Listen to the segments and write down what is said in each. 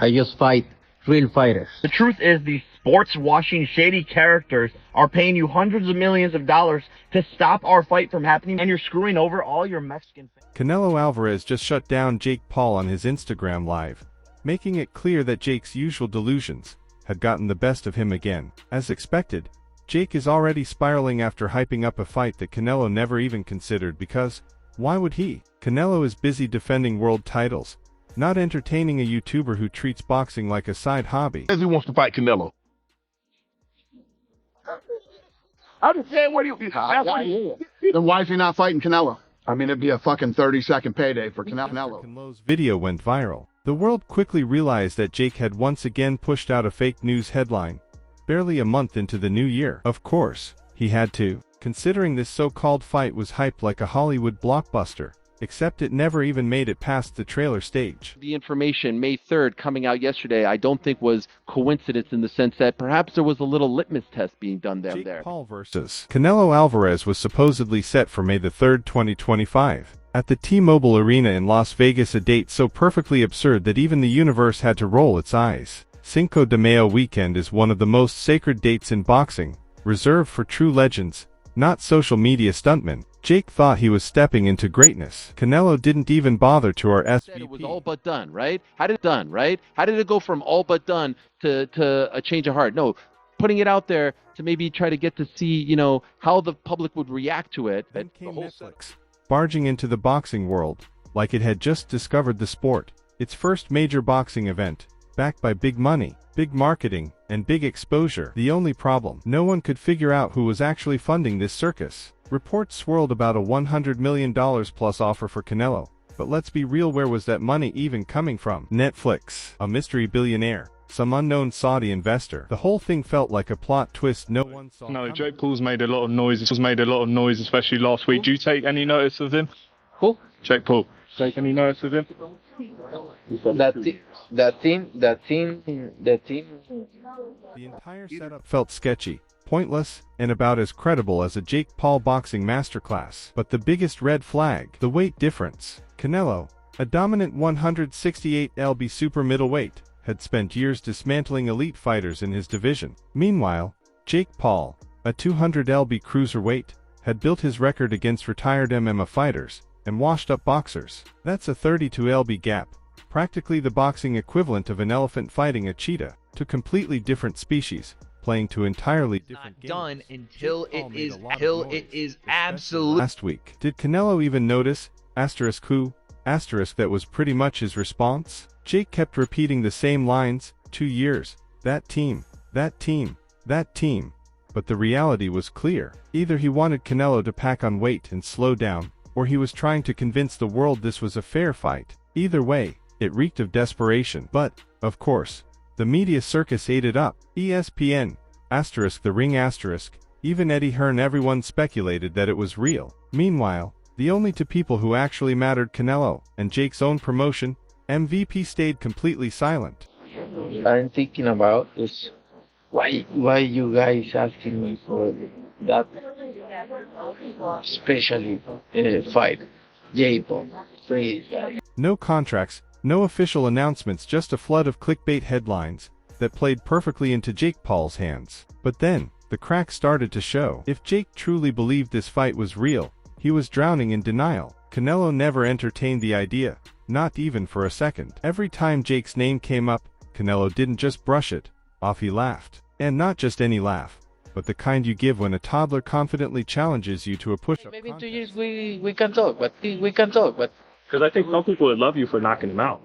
I just fight real fighters. The truth is these sports-washing, shady characters are paying you hundreds of millions of dollars to stop our fight from happening, and you're screwing over all your Mexican fans. Canelo Alvarez just shut down JakePaul on his Instagram Live, making it clear that Jake's usual delusions had gotten the best of him again. As expected, Jake is already spiraling after hyping up a fight that Canelo never even considered because, why would he? Canelo is busy defending world titles, not entertaining a YouTuber who treats boxing like a side hobby. He wants to fight Canelo. I'm just saying, what do you... Then why is he not fighting Canelo? I mean, it'd be a fucking 30-second payday for Canelo. Canelo's video went viral. The world quickly realized that Jake had once again pushed out a fake news headline, barely a month into the new year. Of course, he had to, considering this so-called fight was hyped like a Hollywood blockbuster, except it never even made it past the trailer stage. The information, May 3rd, coming out yesterday, I don't think was coincidence in the sense that perhaps there was a little litmus test being done there. JakePaul versus Canelo Alvarez was supposedly set for May 3rd, 2025, at the T-Mobile Arena in Las Vegas, a date so perfectly absurd that even the universe had to roll its eyes. Cinco de Mayo weekend is one of the most sacred dates in boxing, reserved for true legends, not social media stuntmen. Jake thought he was stepping into greatness. Canelo didn't even bother to our SVP. It was all but done, right? How did it go from all but done to a change of heart? No, putting it out there to maybe try to get to see, how the public would react to it. Then came Netflix, barging into the boxing world, like it had just discovered the sport. Its first major boxing event, backed by big money, big marketing, and big exposure. The only problem, no one could figure out who was actually funding this circus. Reports swirled about a $100 million plus offer for Canelo, but let's be real, where was that money even coming from? Netflix, a mystery billionaire, some unknown Saudi investor. The whole thing felt like a plot twist no one saw coming. JakePaul's made a lot of noise. Especially last week. Do you take any notice of him? Who? JakePaul. Take any notice of him? The team. The entire setup felt sketchy, pointless, and about as credible as a JakePaul boxing masterclass. But the biggest red flag, the weight difference. Canelo, a dominant 168 lb super middleweight, had spent years dismantling elite fighters in his division. Meanwhile, JakePaul, a 200 lb cruiserweight, had built his record against retired MMA fighters and washed-up boxers. That's a 32 lb gap, practically the boxing equivalent of an elephant fighting a cheetah, two completely different species, playing to entirely different games. Done until it is absolute. Last week, did Canelo even notice, who, that was pretty much his response? Jake kept repeating the same lines, 2 years, that team, but the reality was clear. Either he wanted Canelo to pack on weight and slow down, or he was trying to convince the world this was a fair fight. Either way, it reeked of desperation. But, of course, the media circus ate it up. ESPN, the ring, even Eddie Hearn, everyone speculated that it was real. Meanwhile, the only two people who actually mattered, Canelo and Jake's own promotion, MVP, stayed completely silent. I'm thinking about is why you guys asking me for that, especially fight, JakePaul, please. No contracts, no official announcements, just a flood of clickbait headlines that played perfectly into JakePaul's hands. But then, the cracks started to show. If Jake truly believed this fight was real, he was drowning in denial. Canelo never entertained the idea, not even for a second. Every time Jake's name came up, Canelo didn't just brush it off, he laughed. And not just any laugh, but the kind you give when a toddler confidently challenges you to a push-up Maybe in contest. 2 years we can talk, but Because I think some people would love you for knocking him out.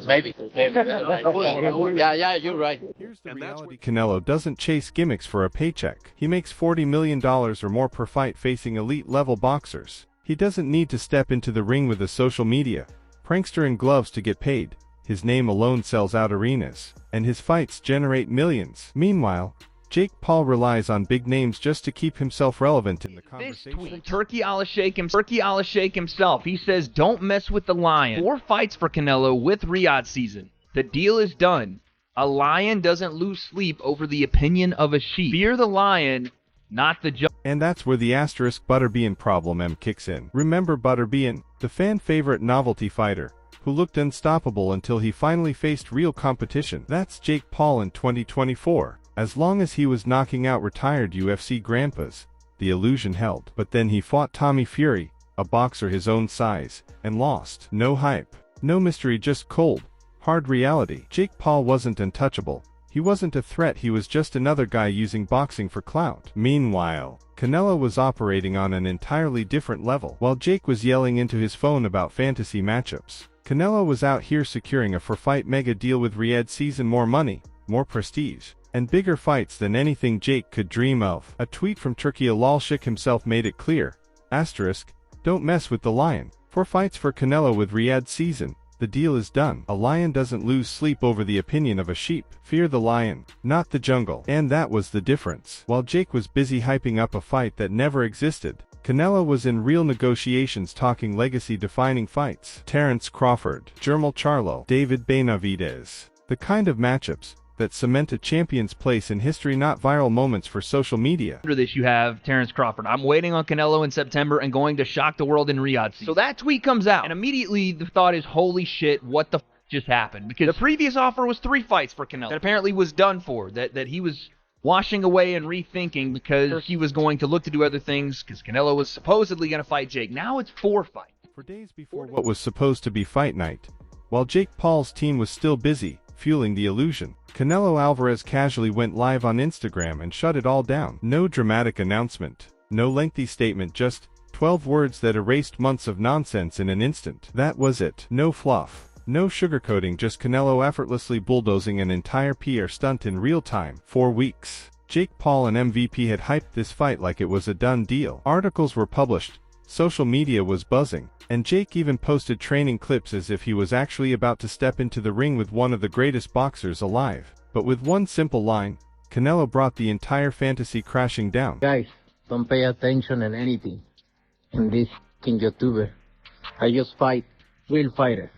maybe. Yeah, you're right. Here's the reality. Canelo doesn't chase gimmicks for a paycheck. He makes $40 million or more per fight facing elite-level boxers. He doesn't need to step into the ring with a social media prankster in gloves to get paid. His name alone sells out arenas, and his fights generate millions. Meanwhile, JakePaul relies on big names just to keep himself relevant in the conversation. This tweet, Turki Alalshikh himself, he says, "Don't mess with the lion." 4 fights for Canelo with Riyadh season. The deal is done. A lion doesn't lose sleep over the opinion of a sheep. Fear the lion, not the judge. And that's where the *Butterbean problem kicks in. Remember Butterbean, the fan favorite novelty fighter, who looked unstoppable until he finally faced real competition. That's Jake Paul in 2024. As long as he was knocking out retired UFC grandpas, the illusion held. But then he fought Tommy Fury, a boxer his own size, and lost. No hype, no mystery, just cold, hard reality. Jake Paul wasn't untouchable. He wasn't a threat, he was just another guy using boxing for clout. Meanwhile, Canelo was operating on an entirely different level. While Jake was yelling into his phone about fantasy matchups, Canelo was out here securing a four-fight mega deal with Riyadh Season, more money, more prestige, and bigger fights than anything Jake could dream of. A tweet from Turki Alalshikh himself made it clear. Asterisk, don't mess with the lion. 4 fights for Canelo with Riyadh Season. The deal is done. A lion doesn't lose sleep over the opinion of a sheep. Fear the lion, not the jungle. And that was the difference. While Jake was busy hyping up a fight that never existed, Canelo was in real negotiations, talking legacy-defining fights. Terence Crawford, Jermall Charlo, David Benavidez. The kind of matchups that cement a champion's place in history, not viral moments for social media. After this, you have Terence Crawford. I'm waiting on Canelo in September and going to shock the world in Riyadh. So that tweet comes out, and immediately the thought is, holy shit, what the just happened? Because the previous offer was 3 fights for Canelo that apparently was done for, that he was washing away and rethinking because he was going to look to do other things because Canelo was supposedly going to fight Jake. Now it's 4 fights. For days before what was supposed to be fight night, while Jake Paul's team was still busy fueling the illusion, Canelo Alvarez casually went live on Instagram and shut it all down. No dramatic announcement, no lengthy statement, just 12 words that erased months of nonsense in an instant. That was it. No fluff, no sugarcoating, just Canelo effortlessly bulldozing an entire PR stunt in real time. 4 weeks. Jake Paul and MVP had hyped this fight like it was a done deal. Articles were published, social media was buzzing, and Jake even posted training clips as if he was actually about to step into the ring with one of the greatest boxers alive. But with one simple line, Canelo brought the entire fantasy crashing down. Guys, don't pay attention in anything in this fucking YouTuber. I just fight real fighters.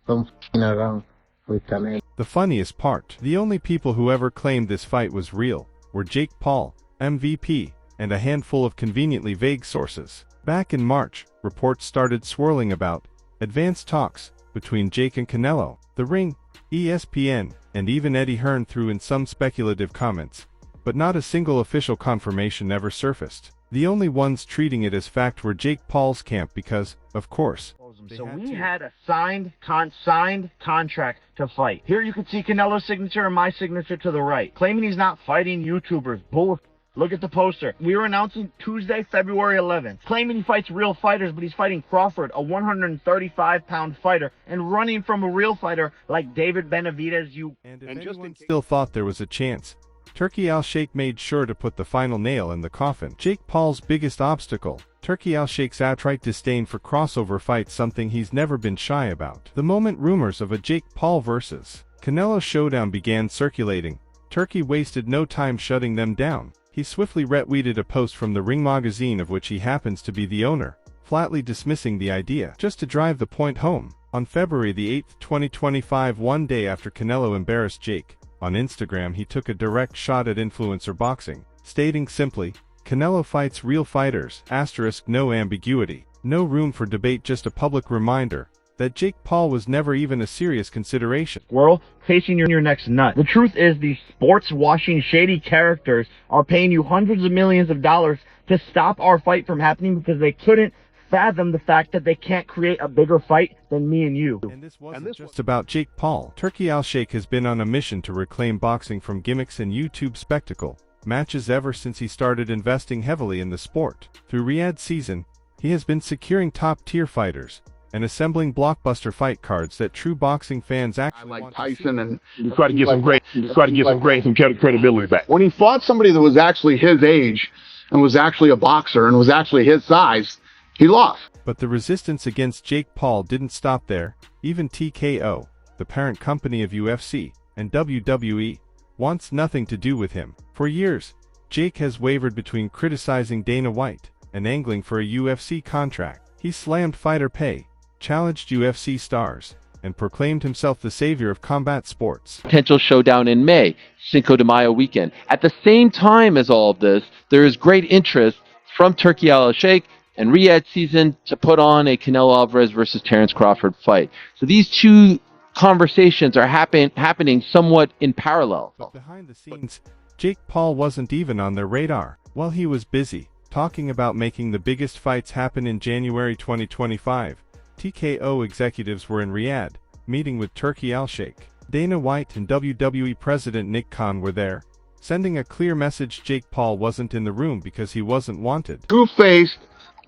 Don't f***ing around with Canelo. The funniest part, the only people who ever claimed this fight was real were Jake Paul, MVP, and a handful of conveniently vague sources. Back in March, reports started swirling about advanced talks between Jake and Canelo. The Ring, ESPN, and even Eddie Hearn threw in some speculative comments, but not a single official confirmation ever surfaced. The only ones treating it as fact were Jake Paul's camp because, of course, So we had a signed contract to fight. Here you can see Canelo's signature and my signature to the right. Claiming he's not fighting YouTubers. Bull. Look at the poster. We were announcing Tuesday, February 11th. Claiming he fights real fighters, but he's fighting Crawford, a 135-pound fighter, and running from a real fighter like David Benavidez. And if anyone still thought there was a chance, Turki Alalshikh made sure to put the final nail in the coffin. Jake Paul's biggest obstacle, Turki Alalshikh's outright disdain for crossover fights, something he's never been shy about. The moment rumors of a Jake Paul vs. Canelo showdown began circulating, Turki wasted no time shutting them down. He swiftly retweeted a post from the Ring magazine, of which he happens to be the owner, flatly dismissing the idea. Just to drive the point home, on February the 8th, 2025, one day after Canelo embarrassed Jake, on Instagram he took a direct shot at influencer boxing, stating simply, "Canelo fights real fighters, asterisk, no ambiguity, no room for debate, just a public reminder that Jake Paul was never even a serious consideration." Squirrel, facing your next nut. The truth is, these sports-washing shady characters are paying you hundreds of millions of dollars to stop our fight from happening because they couldn't fathom the fact that they can't create a bigger fight than me and you. And this wasn't just about Jake Paul. Turki Alalshikh has been on a mission to reclaim boxing from gimmicks and YouTube spectacle matches ever since he started investing heavily in the sport. Through Riyadh Season, he has been securing top-tier fighters and assembling blockbuster fight cards that true boxing fans actually want Tyson to see. and try to get some credibility back. When he fought somebody that was actually his age and was actually a boxer and was actually his size, he lost. But the resistance against Jake Paul didn't stop there. Even TKO, the parent company of UFC and WWE, wants nothing to do with him. For years, Jake has wavered between criticizing Dana White and angling for a UFC contract. He slammed fighter pay, challenged UFC stars, and proclaimed himself the savior of combat sports. Potential showdown in May, Cinco de Mayo weekend. At the same time as all of this, there is great interest from Turki Alalshikh and Riyadh season to put on a Canelo Alvarez versus Terence Crawford fight. So these two conversations are happening somewhat in parallel. But behind the scenes, Jake Paul wasn't even on their radar. While he was busy talking about making the biggest fights happen in January 2025, TKO executives were in Riyadh, meeting with Turki Alalshikh. Dana White and WWE President Nick Khan were there, sending a clear message Jake Paul wasn't in the room because he wasn't wanted. Two-faced,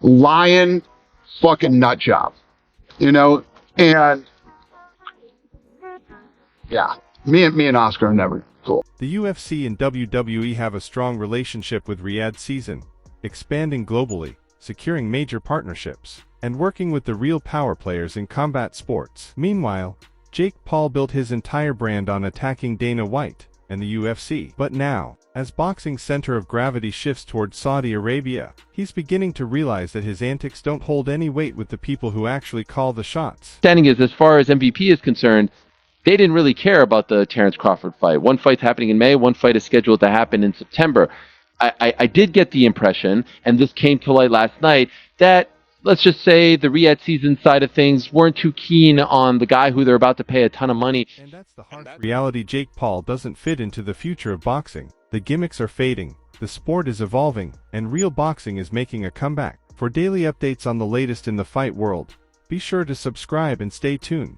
lying, fucking nut job. You know, and yeah, me and Oscar are never cool. The UFC and WWE have a strong relationship with Riyadh season, expanding globally, securing major partnerships, and working with the real power players in combat sports. Meanwhile, Jake Paul built his entire brand on attacking Dana White and the UFC. But now, as boxing's center of gravity shifts towards Saudi Arabia, he's beginning to realize that his antics don't hold any weight with the people who actually call the shots. Standing is, as far as MVP is concerned, they didn't really care about the Terence Crawford fight. One fight's happening in May, one fight is scheduled to happen in September. I did get the impression, and this came to light last night, that, let's just say, the Riyadh season side of things weren't too keen on the guy who they're about to pay a ton of money. And that's the harsh reality. Jake Paul doesn't fit into the future of boxing. The gimmicks are fading, the sport is evolving, and real boxing is making a comeback. For daily updates on the latest in the fight world, be sure to subscribe and stay tuned.